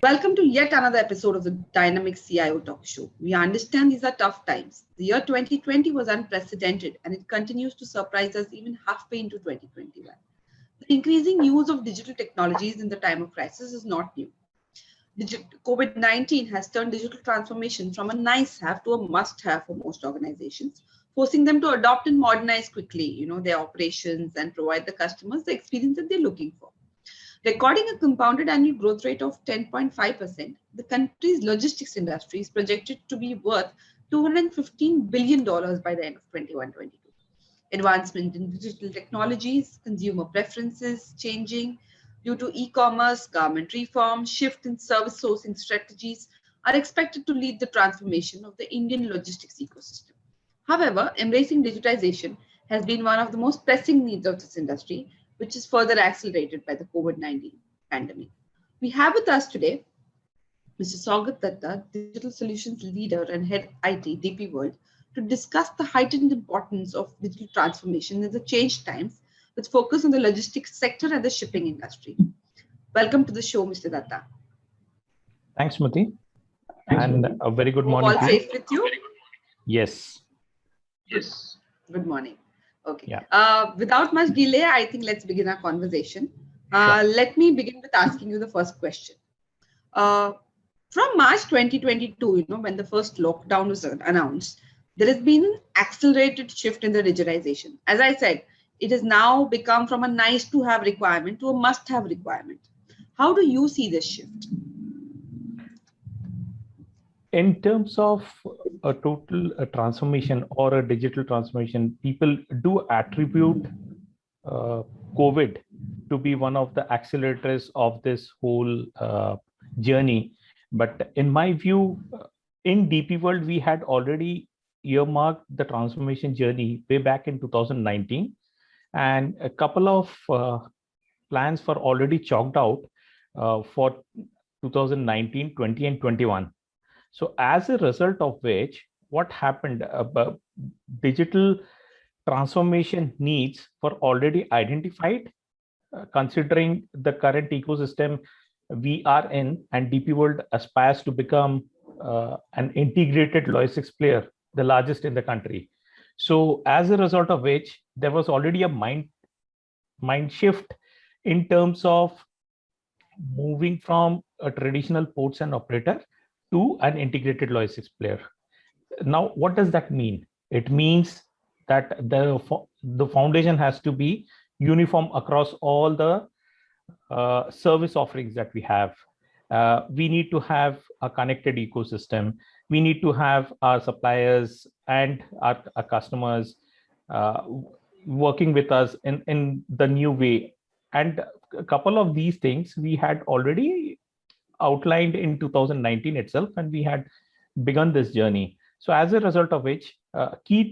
Welcome to yet another episode of the Dynamic CIO Talk Show. We understand these are tough times. The year 2020 was unprecedented and it continues to surprise us even halfway into 2021. The increasing use of digital technologies in the time of crisis is not new. COVID-19 has turned digital transformation from a nice have to a must have for most organizations, forcing them to adopt and modernize quickly, their operations and provide the customers the experience that they're looking for. Recording a compounded annual growth rate of 10.5%, the country's logistics industry is projected to be worth $215 billion by the end of 2021-22. Advancement in digital technologies, consumer preferences changing due to e-commerce, government reform, shift in service sourcing strategies are expected to lead the transformation of the Indian logistics ecosystem. However, embracing digitization has been one of the most pressing needs of this industry, which is further accelerated by the COVID-19 pandemic. We have with us today Mr. Saugat Datta, Digital Solutions Leader and Head IT, DP World, to discuss the heightened importance of digital transformation in the changed times with focus on the logistics sector and the shipping industry. Welcome to the show, Mr. Datta. Thanks, Smriti. And a very good morning. All safe with you? Yes. Yes. Good morning. Okay. Yeah. Without much delay, I think let's begin our conversation. Sure. Let me begin with asking you the first question. From March 2022, when the first lockdown was announced, there has been an accelerated shift in the digitization. As I said, it has now become from a nice to have requirement to a must have requirement. How do you see this shift? In terms of a total transformation or a digital transformation, people do attribute COVID to be one of the accelerators of this whole journey. But in my view, in DP World, we had already earmarked the transformation journey way back in 2019. And a couple of plans were already chalked out for 2019, 20, and 21. So as a result of which, what happened, digital transformation needs were already identified, considering the current ecosystem we are in, and DP World aspires to become an integrated logistics player, the largest in the country. So as a result of which, there was already a mind shift in terms of moving from a traditional ports and operator to an integrated logistics player. Now, what does that mean? It means that the foundation has to be uniform across all the service offerings that we have. We need to have a connected ecosystem. We need to have our suppliers and our customers working with us in the new way. And a couple of these things we had already outlined in 2019 itself, and we had begun this journey. So as a result of which, key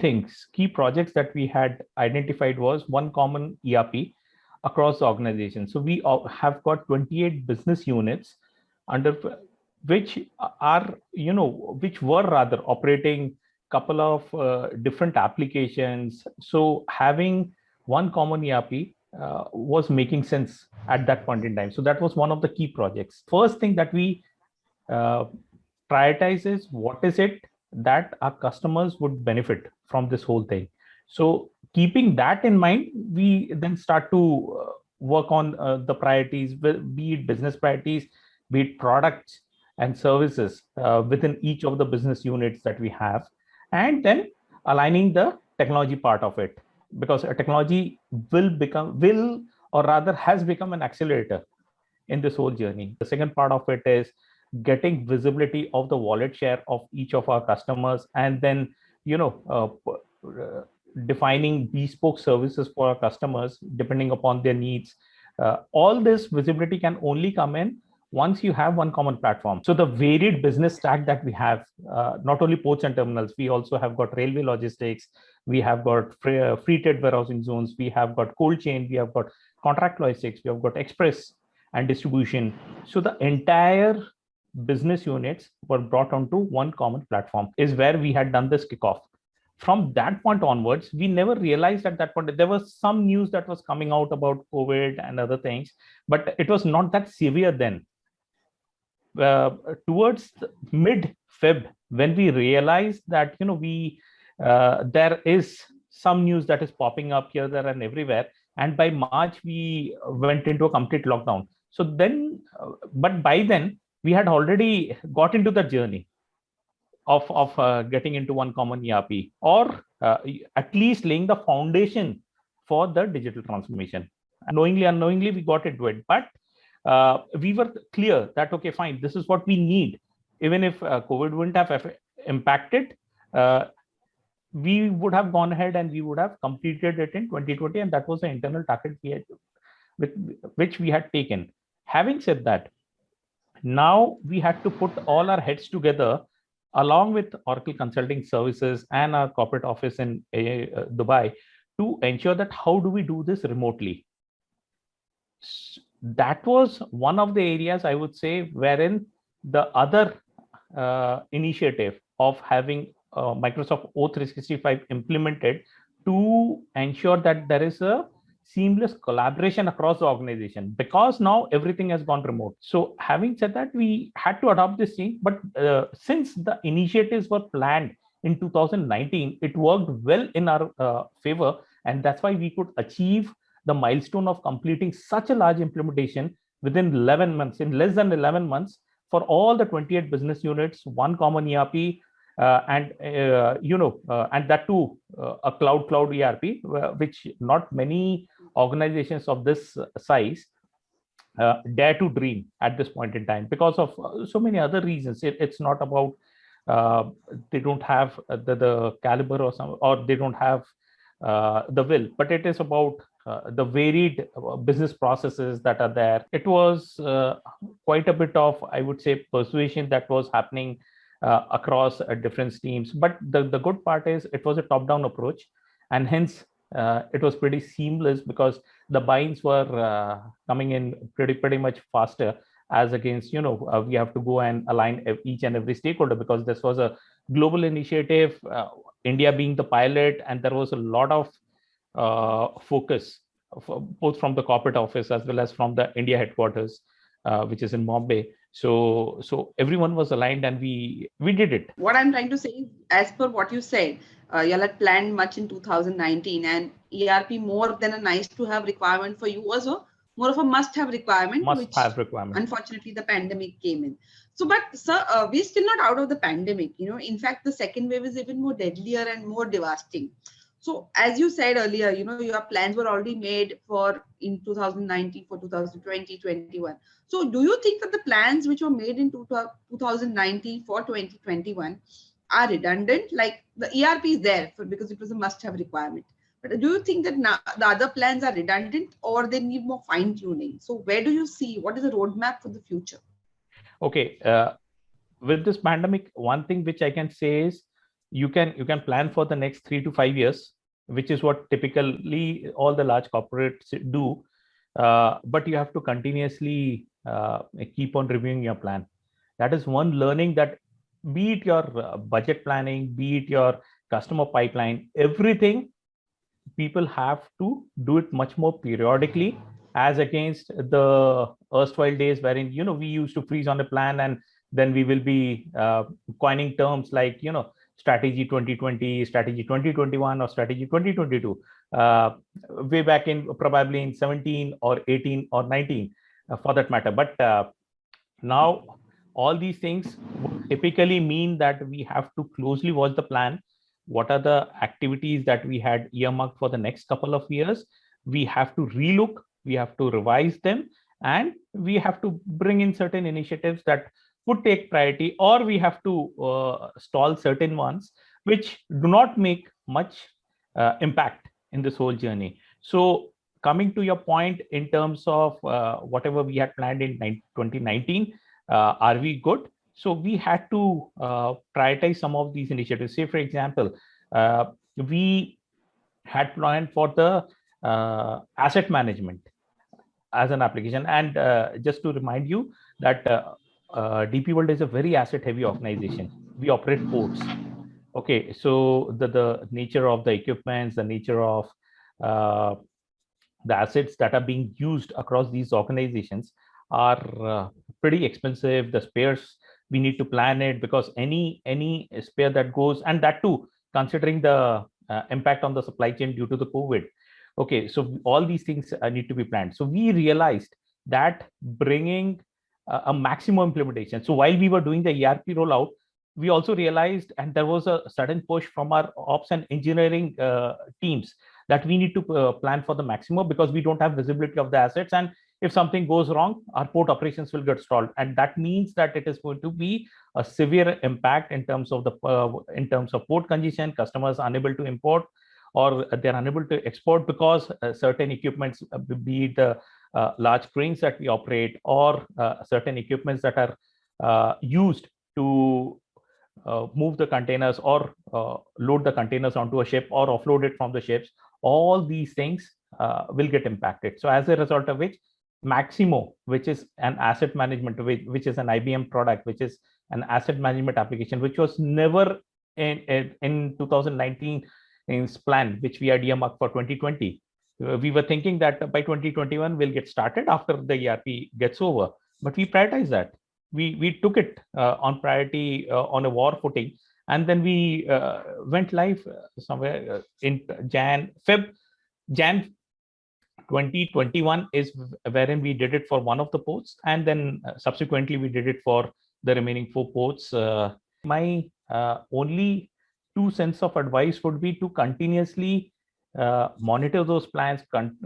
projects that we had identified was one common ERP across the organization. So we have got 28 business units under which are, which were rather operating couple of different applications. So having one common ERP was making sense at that point in time. So that was one of the key projects. First thing that we prioritize is what is it that our customers would benefit from this whole thing. So keeping that in mind, we then start to work on the priorities, be it business priorities, be it products and services within each of the business units that we have, and then aligning the technology part of it, because a technology has become an accelerator in this whole journey. The second part of it is getting visibility of the wallet share of each of our customers, and then defining bespoke services for our customers depending upon their needs. All this visibility can only come in once you have one common platform. So the varied business stack that we have, not only ports and terminals, we also have got railway logistics, we have got free trade warehousing zones, we have got cold chain, we have got contract logistics, we have got express and distribution. So the entire business units were brought onto one common platform is where we had done this kickoff. From that point onwards, we never realized at that point, there was some news that was coming out about COVID and other things, but it was not that severe then. towards mid-Feb, when we realized that, there is some news that is popping up here, there, and everywhere. And by March, we went into a complete lockdown. So then, but by then, we had already got into the journey of getting into one common ERP, or at least laying the foundation for the digital transformation. Knowingly, unknowingly, we got into it. But we were clear that, okay, fine, this is what we need. Even if COVID wouldn't have impacted, we would have gone ahead and we would have completed it in 2020. And that was the internal target which we had taken. Having said that, now we had to put all our heads together along with Oracle Consulting Services and our corporate office in Dubai to ensure that how do we do this remotely. That was one of the areas, I would say, wherein the other initiative of having Microsoft O365 implemented to ensure that there is a seamless collaboration across the organization, because now everything has gone remote. So having said that, we had to adopt this change. But since the initiatives were planned in 2019, it worked well in our favor. And that's why we could achieve the milestone of completing such a large implementation within 11 months, in less than 11 months, for all the 28 business units, one common ERP, and that too, a cloud ERP, which not many organizations of this size dare to dream at this point in time, because of so many other reasons. It's not about they don't have the caliber or they don't have the will, but it is about the varied business processes that are there. It was quite a bit of, I would say, persuasion that was happening across different teams. But the good part is it was a top-down approach, and hence it was pretty seamless, because the buy-ins were coming in pretty much faster, as against, we have to go and align each and every stakeholder, because this was a global initiative, India being the pilot, and there was a lot of focus, both from the corporate office as well as from the India headquarters, which is in Bombay. So everyone was aligned, and we did it. What I'm trying to say is, as per what you said, you had planned much in 2019, and ERP, more than a nice to have requirement for you, was more of a must have requirement. Unfortunately, the pandemic came in. So, but sir, we're still not out of the pandemic. In fact, the second wave is even more deadlier and more devastating. So, as you said earlier, your plans were already made for in 2019, for 2020, 21. So, do you think that the plans which were made in 2019 for 2021 are redundant? Like, the ERP is there because it was a must-have requirement. But do you think that now the other plans are redundant, or they need more fine-tuning? So, where do you see, what is the roadmap for the future? Okay, with this pandemic, one thing which I can say is, you can plan for the next 3 to 5 years, which is what typically all the large corporates do. But you have to continuously keep on reviewing your plan. That is one learning, that be it your budget planning, be it your customer pipeline, everything, people have to do it much more periodically, as against the erstwhile days wherein, we used to freeze on a plan, and then we will be coining terms like, strategy 2020, strategy 2021, or strategy 2022, way back in probably in 17 or 18 or 19 for that matter. But now all these things would typically mean that we have to closely watch the plan. What are the activities that we had earmarked for the next couple of years? We have to relook, we have to revise them, and we have to bring in certain initiatives that would take priority, or we have to stall certain ones which do not make much impact in this whole journey. So coming to your point, in terms of whatever we had planned in 2019, are we good? So we had to prioritize some of these initiatives. Say, for example, we had planned for the asset management as an application. And just to remind you that DP World is a very asset heavy organization. We operate ports. Okay, so the nature of the equipments, the nature of the assets that are being used across these organizations are pretty expensive. The spares, we need to plan it, because any spare that goes, and that too, considering the impact on the supply chain due to the COVID. Okay, so all these things need to be planned. So we realized that bringing a maximum implementation. So while we were doing the ERP rollout, we also realized, and there was a sudden push from our ops and engineering teams, that we need to plan for the maximum, because we don't have visibility of the assets, and if something goes wrong, our port operations will get stalled, and that means that it is going to be a severe impact in terms of port congestion, customers unable to import, or they're unable to export because certain equipments, be it the large cranes that we operate, or certain equipments that are used to move the containers, or load the containers onto a ship, or offload it from the ships. All these things will get impacted. So as a result of which, Maximo, which is an asset management, which is an IBM product, which is an asset management application, which was never in 2019 in plan, which we had earmarked for 2020. We were thinking that by 2021 we'll get started after the ERP gets over, but we prioritize that. We took it on priority on a war footing, and then we went live somewhere in Jan 2021 is wherein we did it for one of the ports, and then subsequently we did it for the remaining 4 ports. My only 2 cents of advice would be to continuously monitor those plans,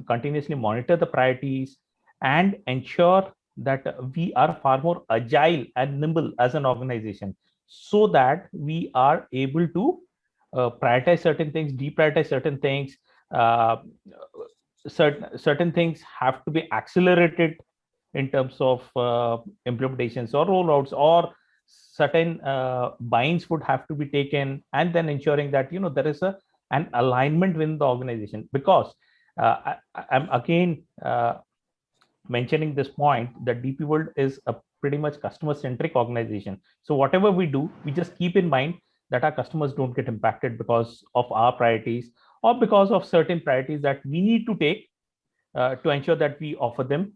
continuously monitor the priorities, and ensure that we are far more agile and nimble as an organization, so that we are able to prioritize certain things, deprioritize certain things. Certain things have to be accelerated in terms of implementations or rollouts, or certain binds would have to be taken, and then ensuring that there is an alignment within the organization. Because I'm again mentioning this point, that DP World is a pretty much customer-centric organization. So whatever we do, we just keep in mind that our customers don't get impacted because of our priorities, or because of certain priorities that we need to take to ensure that we offer them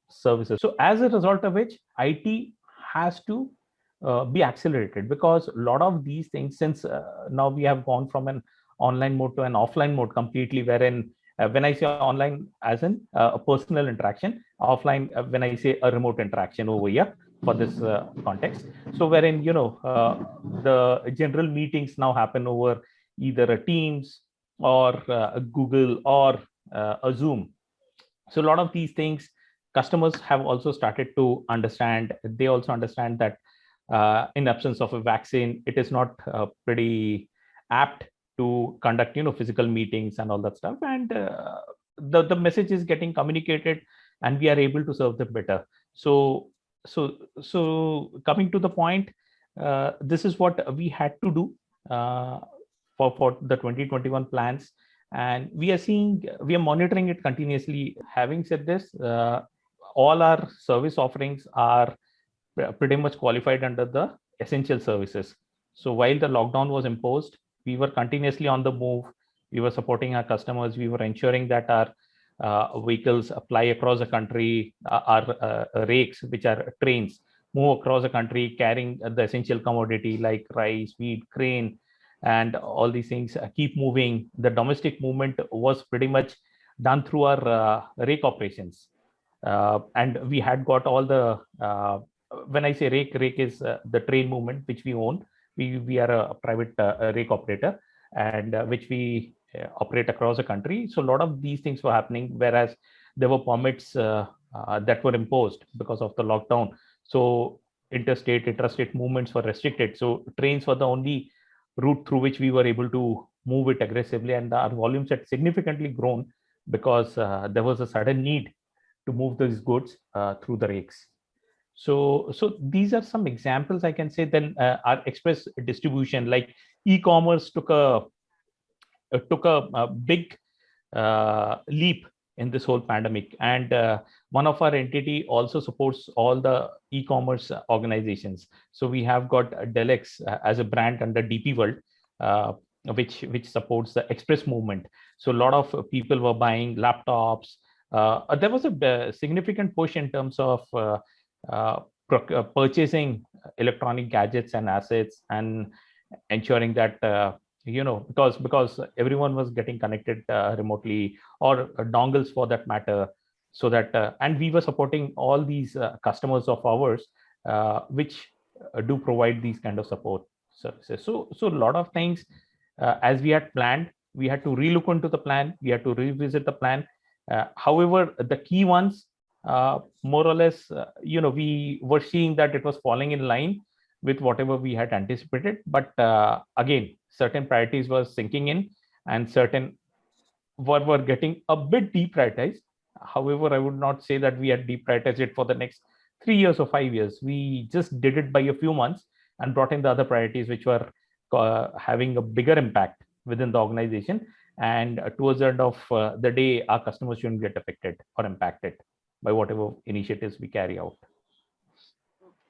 services. So as a result of which, IT has to be accelerated, because a lot of these things, since now we have gone from an online mode to an offline mode completely, wherein when I say online as in a personal interaction, offline when I say a remote interaction over here for this context. So wherein the general meetings now happen over either a Teams or a Google or a Zoom. So a lot of these things customers have also started to understand. They also understand that in absence of a vaccine, it is not pretty apt to conduct physical meetings and all that stuff, and the message is getting communicated, and we are able to serve them better. So coming to the point, this is what we had to do for the 2021 plans, and we are monitoring it continuously. Having said this, all our service offerings are pretty much qualified under the essential services. So while the lockdown was imposed, we were continuously on the move. We were supporting our customers. We were ensuring that our vehicles apply across the country. Our rakes, which are trains, move across the country carrying the essential commodity like rice, wheat, grain, and all these things keep moving. The domestic movement was pretty much done through our rake operations. And we had got all the, when I say rake is the train movement, which we own. We are a private rake operator, and which we operate across the country. So a lot of these things were happening, whereas there were permits that were imposed because of the lockdown. So interstate, intrastate movements were restricted. So trains were the only route through which we were able to move it aggressively, and our volumes had significantly grown because there was a sudden need to move these goods through the rakes. So these are some examples I can say. Then our express distribution, like e-commerce, took a big leap in this whole pandemic, and one of our entity also supports all the e-commerce organizations. So we have got Delex as a brand under DP World, which supports the express movement. So a lot of people were buying laptops. There was a significant push in terms of purchasing electronic gadgets and assets, and ensuring that because everyone was getting connected remotely, or dongles for that matter, so that and we were supporting all these customers of ours which do provide these kind of support services. So a lot of things, as we had planned, we had to relook into the plan, we had to revisit the plan. However, the key ones, more or less, we were seeing that it was falling in line with whatever we had anticipated. But again, certain priorities were sinking in, and certain were getting a bit deprioritized. However, I would not say that we had deprioritized it for the next 3 years or 5 years. We just did it by a few months and brought in the other priorities which were having a bigger impact within the organization. And towards the end of the day, our customers shouldn't get affected or impacted by whatever initiatives we carry out.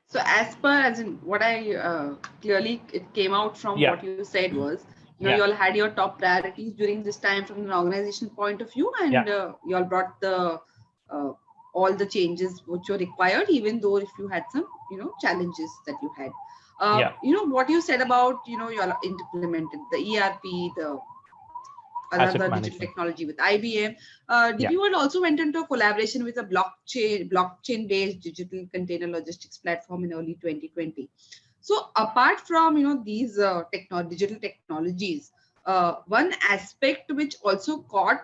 So as in what I clearly it came out from what you said was, you all had your top priorities during this time from an organizational point of view, and you all brought the all the changes which were required, even though if you had some challenges that you had. What you said about you all implemented the ERP, the another digital technology with IBM. DP also went into a collaboration with a blockchain-based digital container logistics platform in early 2020. So apart from these digital technologies, one aspect which also caught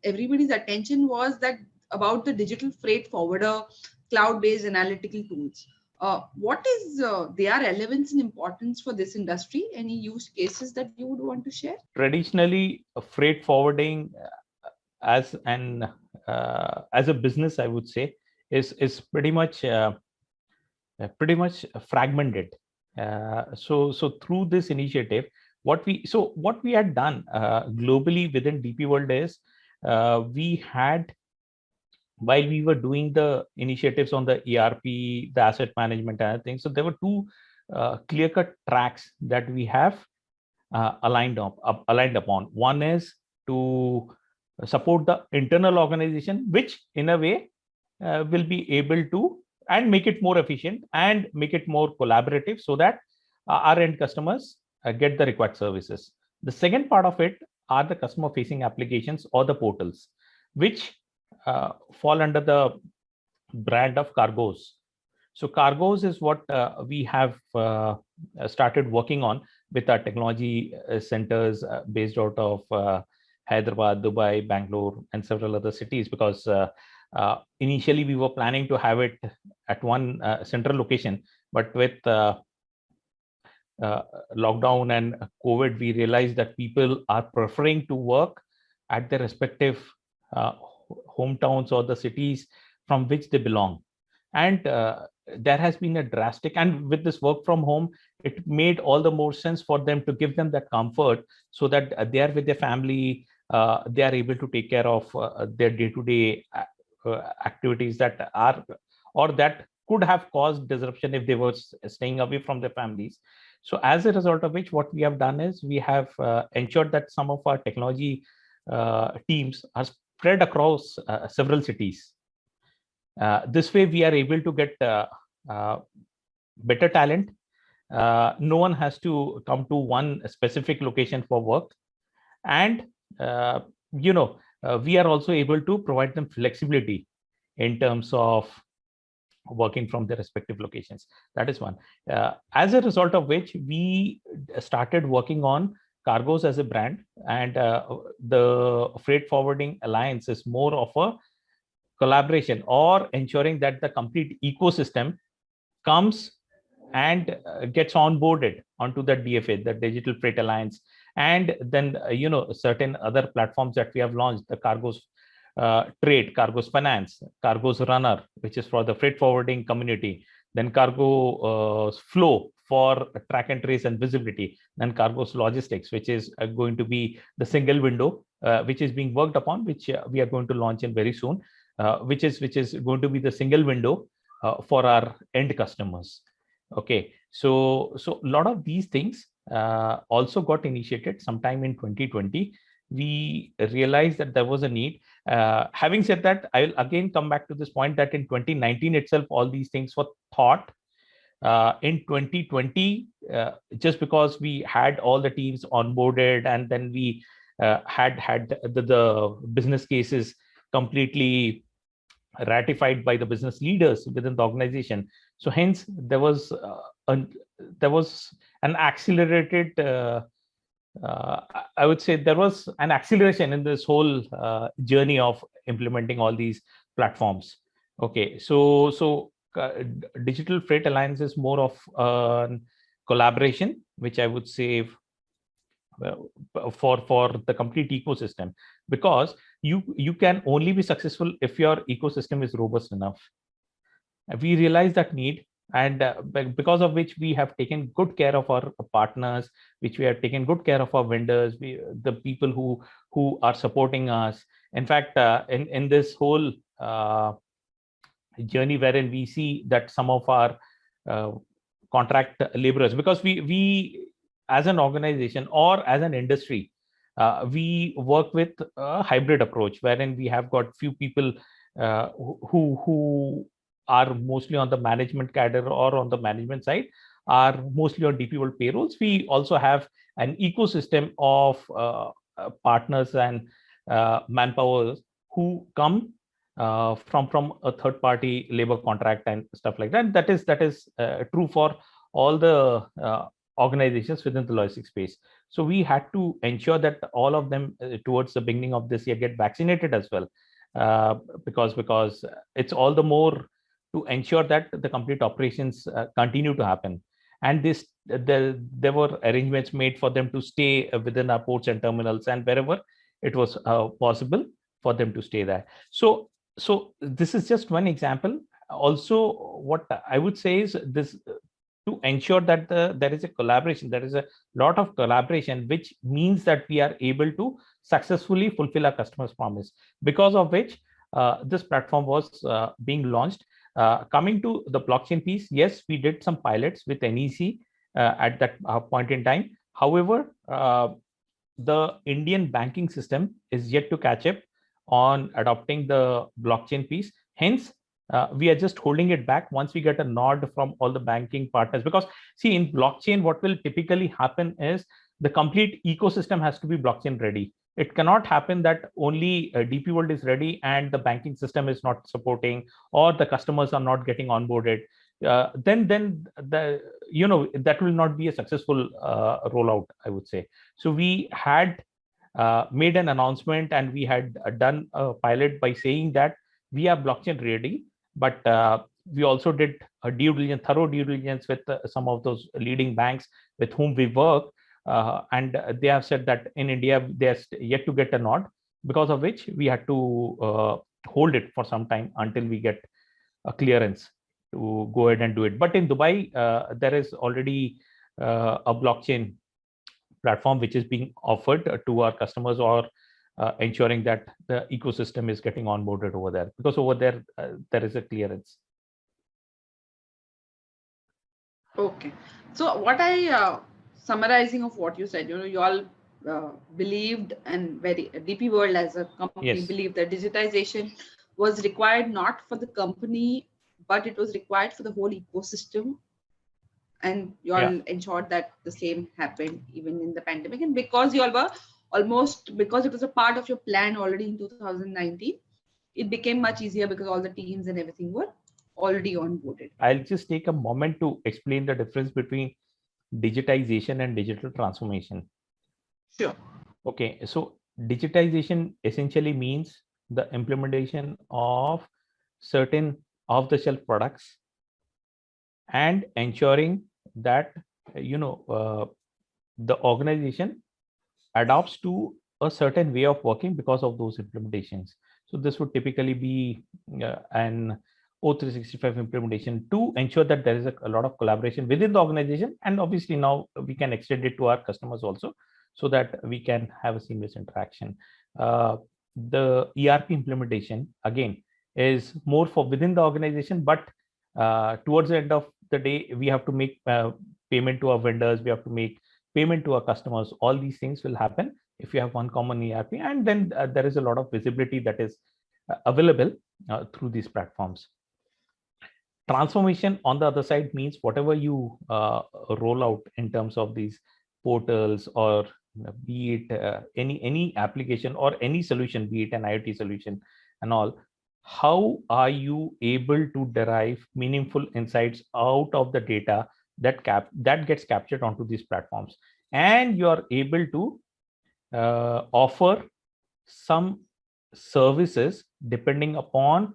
everybody's attention was that about the digital freight forwarder cloud-based analytical tools. What is their relevance and importance for this industry? Any use cases that you would want to share? Traditionally, freight forwarding as a business, I would say, is pretty much fragmented. So through this initiative, what we had done globally within DP World is we had, while we were doing the initiatives on the ERP, the asset management and other things, so there were two clear-cut tracks that we have aligned upon. One is to support the internal organization, which in a way will be able to and make it more efficient and make it more collaborative, so that our end customers get the required services. The second part of it are the customer-facing applications or the portals, which fall under the brand of Cargos. So Cargos is what we have started working on with our technology centers based out of Hyderabad, Dubai, Bangalore, and several other cities, because initially we were planning to have it at one central location, but with lockdown and COVID, we realized that people are preferring to work at their respective hometowns or the cities from which they belong. And there has been a drastic, and with this work from home, it made all the more sense for them to give them that comfort, so that they are with their family, they are able to take care of their day-to-day activities that are, or that could have caused disruption if they were staying away from their families. So as a result of which, what we have done is we have ensured that some of our technology teams are spread across several cities. This way, we are able to get better talent. No one has to come to one specific location for work, and we are also able to provide them flexibility in terms of working from their respective locations. That is one. As a result of which, we started working on Cargos as a brand, and the Freight Forwarding Alliance is more of a collaboration or ensuring that the complete ecosystem comes and gets onboarded onto the DFA, the Digital Freight Alliance, and then certain other platforms that we have launched, the Cargos Trade, Cargos Finance, Cargos Runner, which is for the freight forwarding community, then Cargo Flow for track and trace and visibility, then Cargos Logistics, which is going to be the single window, which is being worked upon, which we are going to launch in very soon, which is going to be the single window for our end customers. Okay, so a lot of these things also got initiated sometime in 2020. We realized that there was a need, Having said that, I will again come back to this point that in 2019 itself, all these things were thought. In 2020, just because we had all the teams onboarded and then we had the business cases completely ratified by the business leaders within the organization. So hence there was an accelerated. I would say there was an acceleration in this whole journey of implementing all these platforms. Okay, so Digital Freight Alliance is more of collaboration, which I would say for the complete ecosystem, because you can only be successful if your ecosystem is robust enough. We realize that need, and because of which we have taken good care of our partners, which we have taken good care of our vendors, the people who are supporting us. In fact, in this whole journey wherein we see that some of our contract laborers, because we as an organization or as an industry, we work with a hybrid approach wherein we have got few people who are mostly on the management cadre or on the management side, are mostly on DP World payrolls. We also have an ecosystem of partners and manpower who come from a third party labor contract and stuff like that. That is true for all the organizations within the logistics space. So we had to ensure that all of them towards the beginning of this year get vaccinated as well, because it's all the more to ensure that the complete operations continue to happen. And there were arrangements made for them to stay within our ports and terminals, and wherever it was possible for them to stay there. So this is just one example. Also, what I would say is this, to ensure that there is a collaboration, there is a lot of collaboration, which means that we are able to successfully fulfill our customers' promise, because of which this platform was being launched. Coming to the blockchain piece, yes, we did some pilots with NEC at that point in time. However, the Indian banking system is yet to catch up on adopting the blockchain piece. Hence, we are just holding it back once we get a nod from all the banking partners. Because see, in blockchain, what will typically happen is the complete ecosystem has to be blockchain ready. It cannot happen that only DP World is ready and the banking system is not supporting, or the customers are not getting onboarded. Then that will not be a successful rollout, I would say. So we had made an announcement, and we had done a pilot by saying that we are blockchain ready, but we also did a thorough due diligence with some of those leading banks with whom we work. And they have said that in India, they are yet to get a nod, because of which we had to hold it for some time until we get a clearance to go ahead and do it. But in Dubai, there is already a blockchain platform which is being offered to our customers, or ensuring that the ecosystem is getting onboarded over there, because over there, there is a clearance. Okay. So what I summarizing of what you said, you all believed, and DP World as a company believed that digitization was required not for the company, but it was required for the whole ecosystem. And you all ensured that the same happened even in the pandemic. And because you all were because it was a part of your plan already in 2019, it became much easier because all the teams and everything were already onboarded. I'll just take a moment to explain the difference between digitization and digital transformation. Sure. Okay, so digitization essentially means the implementation of certain off-the-shelf products and ensuring that the organization adopts to a certain way of working because of those implementations. So this would typically be an O365 implementation to ensure that there is a lot of collaboration within the organization, and obviously now we can extend it to our customers also, so that we can have a seamless interaction. The ERP implementation again is more for within the organization, but towards the end of the day, we have to make payment to our vendors, we have to make payment to our customers. All these things will happen if you have one common ERP, and then there is a lot of visibility that is available through these platforms. Transformation on the other side means whatever you roll out in terms of these portals, or be it any application or any solution, be it an IoT solution and all, how are you able to derive meaningful insights out of the data that gets captured onto these platforms, and you are able to offer some services depending upon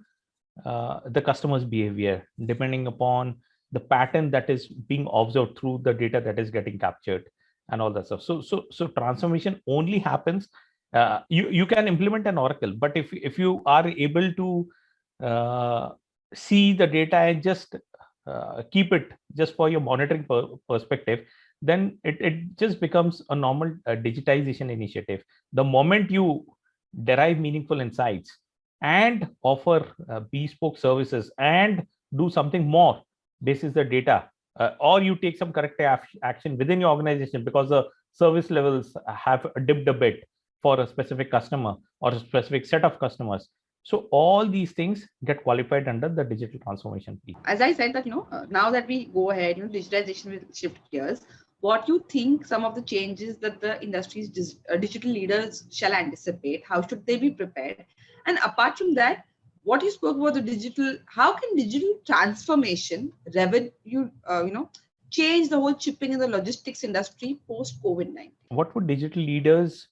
the customer's behavior, depending upon the pattern that is being observed through the data that is getting captured and all that stuff. So transformation only happens. You can implement an Oracle, but if you are able to see the data and just keep it just for your monitoring perspective, then it just becomes a normal digitization initiative. The moment you derive meaningful insights and offer bespoke services and do something more basis the data, or you take some corrective action within your organization because the service levels have dipped a bit for a specific customer or a specific set of customers. So all these things get qualified under the digital transformation piece. As I said that, now that we go ahead, digitization will shift gears. What you think some of the changes that the industry's digital leaders shall anticipate? How should they be prepared? And apart from that, what you spoke about the digital, how can digital transformation revenue, change the whole shipping and the logistics industry post COVID-19? What would digital leaders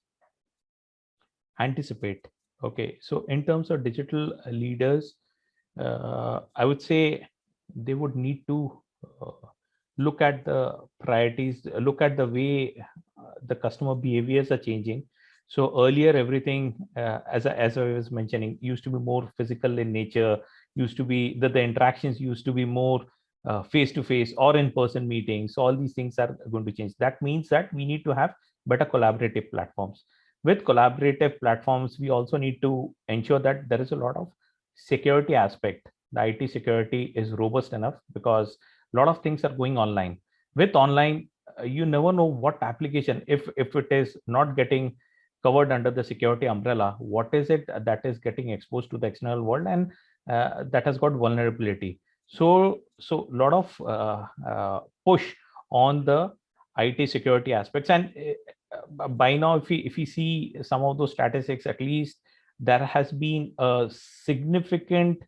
anticipate? Okay, so in terms of digital leaders, I would say they would need to look at the priorities, look at the way the customer behaviors are changing. So earlier, everything, as I was mentioning, used to be more physical in nature, used to be that the interactions used to be more face-to-face or in-person meetings. So all these things are going to change. That means that we need to have better collaborative platforms. With collaborative platforms, we also need to ensure that there is a lot of security aspect. The IT security is robust enough because a lot of things are going online. With online, you never know what application, if it is not getting covered under the security umbrella, what is it that is getting exposed to the external world, and that has got vulnerability. So a lot of push on the IT security aspects. And by now, if we see some of those statistics, at least there has been a significant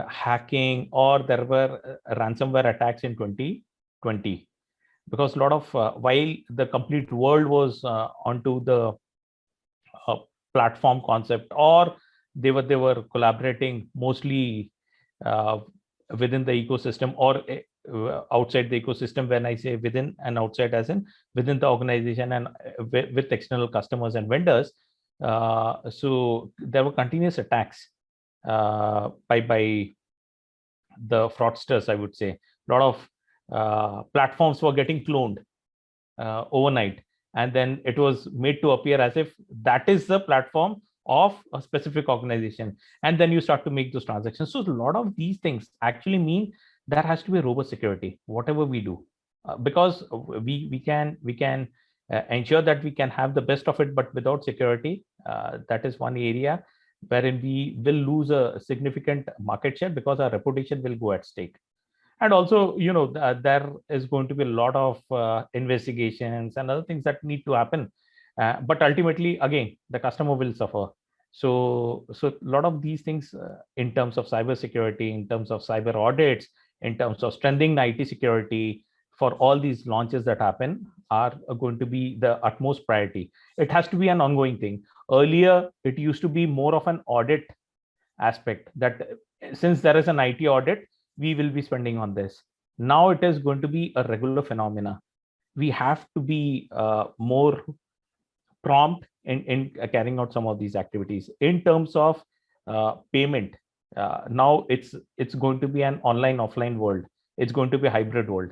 hacking, or there were ransomware attacks in 2020, because a lot of while the complete world was onto the platform concept, or they were collaborating mostly within the ecosystem, or outside the ecosystem. When I say within and outside, as in within the organization and with external customers and vendors. So there were continuous attacks by the fraudsters, I would say. A lot of platforms were getting cloned overnight, and then it was made to appear as if that is the platform of a specific organization, and then you start to make those transactions. So a lot of these things actually mean there has to be robust security whatever we do, because we can ensure that we can have the best of it, but without security, that is one area wherein we will lose a significant market share, because our reputation will go at stake. And also, there is going to be a lot of investigations and other things that need to happen, but ultimately, again, the customer will suffer. So a lot of these things in terms of cyber security, in terms of cyber audits, in terms of strengthening IT security for all these launches that happen, are going to be the utmost priority. It has to be an ongoing thing. Earlier, it used to be more of an audit aspect, that since there is an IT audit, we will be spending on this. Now it is going to be a regular phenomena. We have to be more prompt in carrying out some of these activities. In terms of payment, now it's going to be an online offline world. It's going to be a hybrid world.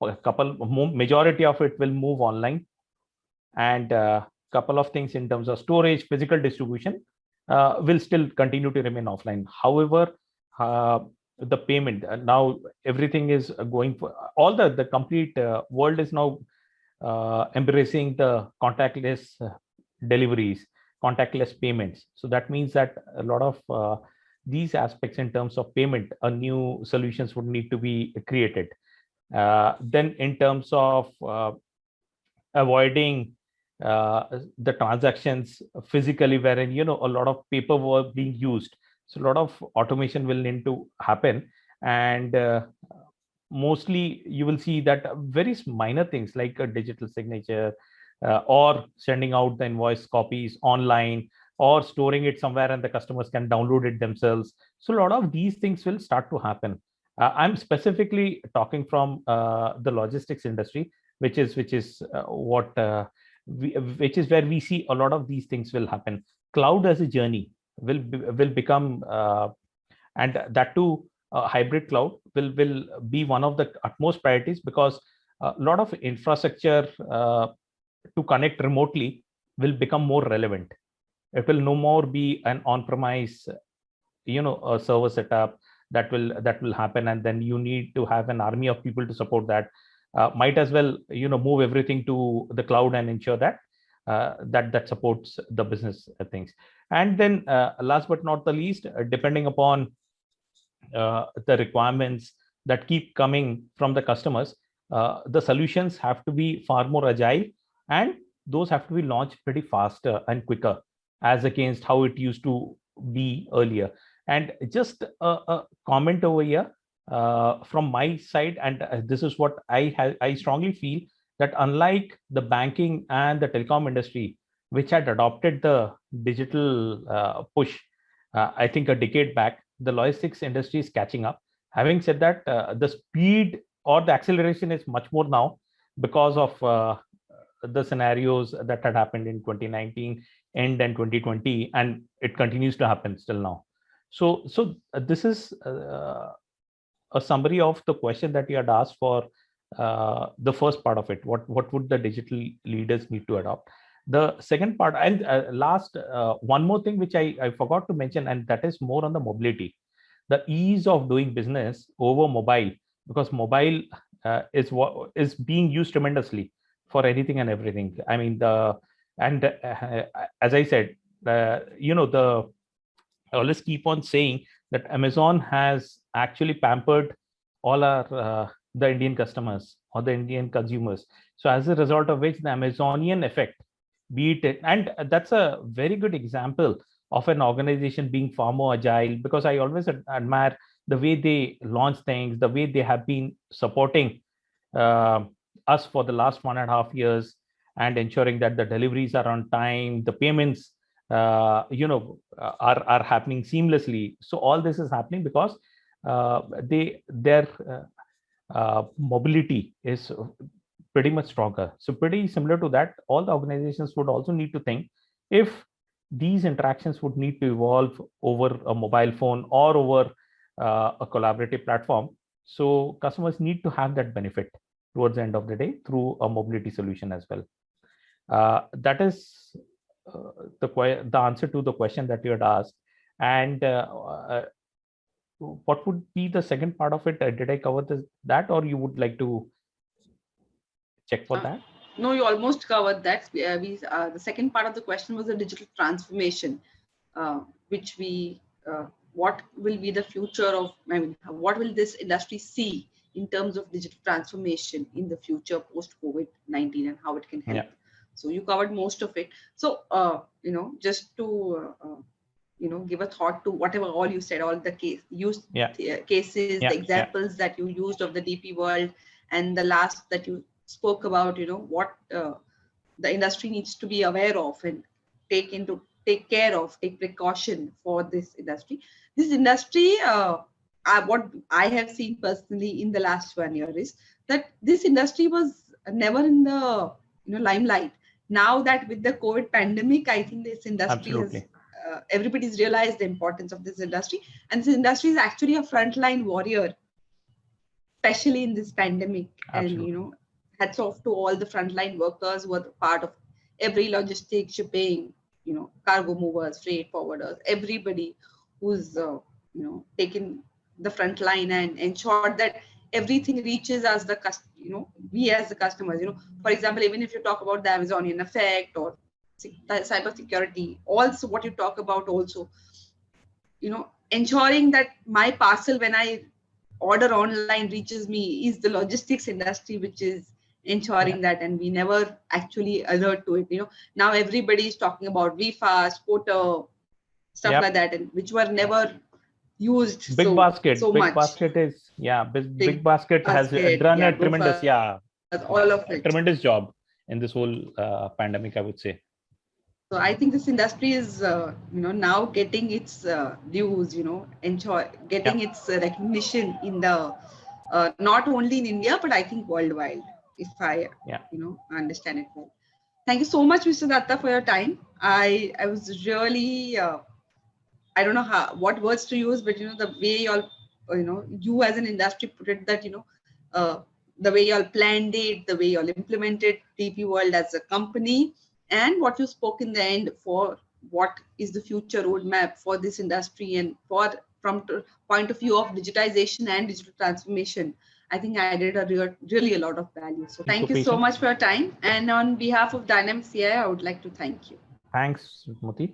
Majority of it will move online, and couple of things in terms of storage, physical distribution will still continue to remain offline. However, the payment, now everything is going for all the complete world is now embracing the contactless deliveries, contactless payments. So that means that a lot of these aspects in terms of payment, new solutions would need to be created. Then in terms of avoiding the transactions physically, wherein a lot of paperwork being used, so a lot of automation will need to happen. And mostly you will see that very minor things like a digital signature, or sending out the invoice copies online, or storing it somewhere and the customers can download it themselves. So a lot of these things will start to happen. I'm specifically talking from the logistics industry, which is which is where we see a lot of these things will happen. Cloud as a journey will become, and that too, hybrid cloud will be one of the utmost priorities, because a lot of infrastructure to connect remotely will become more relevant. It will no more be an on-premise, a server setup that will happen, and then you need to have an army of people to support that. Might as well move everything to the cloud and ensure that that supports the business things. And then last but not the least, depending upon the requirements that keep coming from the customers, the solutions have to be far more agile, and those have to be launched pretty faster and quicker as against how it used to be earlier. And just a comment over here from my side, and this is what I strongly feel, that unlike the banking and the telecom industry, which had adopted the digital push, I think a decade back, the logistics industry is catching up. Having said that, the speed or the acceleration is much more now because of the scenarios that had happened in 2019 and then 2020, and it continues to happen still now. So this is a summary of the question that you had asked for the first part of it. What would the digital leaders need to adopt? The second part, and last, one more thing which I forgot to mention, and that is more on the mobility, the ease of doing business over mobile, because mobile is being used tremendously for anything and everything. I mean, as I said, I always keep on saying that Amazon has actually pampered all our the Indian customers or the Indian consumers. So as a result of which, the Amazonian effect, be it, and that's a very good example of an organization being far more agile, because I always admire the way they launch things, the way they have been supporting us for the last 1.5 years, and ensuring that the deliveries are on time, the payments are happening seamlessly. So all this is happening because their mobility is pretty much stronger. So pretty similar to that, all the organizations would also need to think, if these interactions would need to evolve over a mobile phone or over a collaborative platform, so customers need to have that benefit towards the end of the day through a mobility solution as well. That is the answer to the question that you had asked. And what would be the second part of it? Did I cover that, or you would like to check for that? No, you almost covered that. The second part of the question was the digital transformation, which what will be the future of, I mean, what will this industry see in terms of digital transformation in the future post COVID-19, and how it can help. Yeah. So you covered most of it. So, just to, give a thought to whatever all you said, all the cases, the examples that you used of the DP World, and the last that you spoke about, what the industry needs to be aware of and take precaution for this industry. This industry, what I have seen personally in the last 1 year is that this industry was never in the limelight. Now that with the COVID pandemic, I think this industry has, everybody's realized the importance of this industry, and this industry is actually a frontline warrior, especially in this pandemic. Absolutely. And hats off to all the frontline workers who are part of every logistics, shipping, cargo movers, freight forwarders, everybody who's taken the front line and ensured that everything reaches us, we as the customers. For example, even if you talk about the Amazonian effect or cyber security, also what you talk about also, ensuring that my parcel when I order online reaches me is the logistics industry, which is ensuring that, and we never actually alert to it. Now everybody is talking about VFast, Porter, stuff like that, and which were never used Big Basket. so Big much. Basket is Big Basket has done a tremendous all of it. A tremendous job in this whole pandemic, I would say. So I think this industry is now getting its dues, getting its recognition in the not only in India but I think worldwide, if I understand it well. Thank you so much, Mr. Datta, for your time. I was really I don't know what words to use, but the way you as an industry put it, that the way y'all planned it, the way y'all implemented DP World as a company, and what you spoke in the end for what is the future roadmap for this industry, and from the point of view of digitization and digital transformation, I think I added really a lot of value. So thank you so much for your time. And on behalf of Dynamics CI, I would like to thank you. Thanks, Smruti.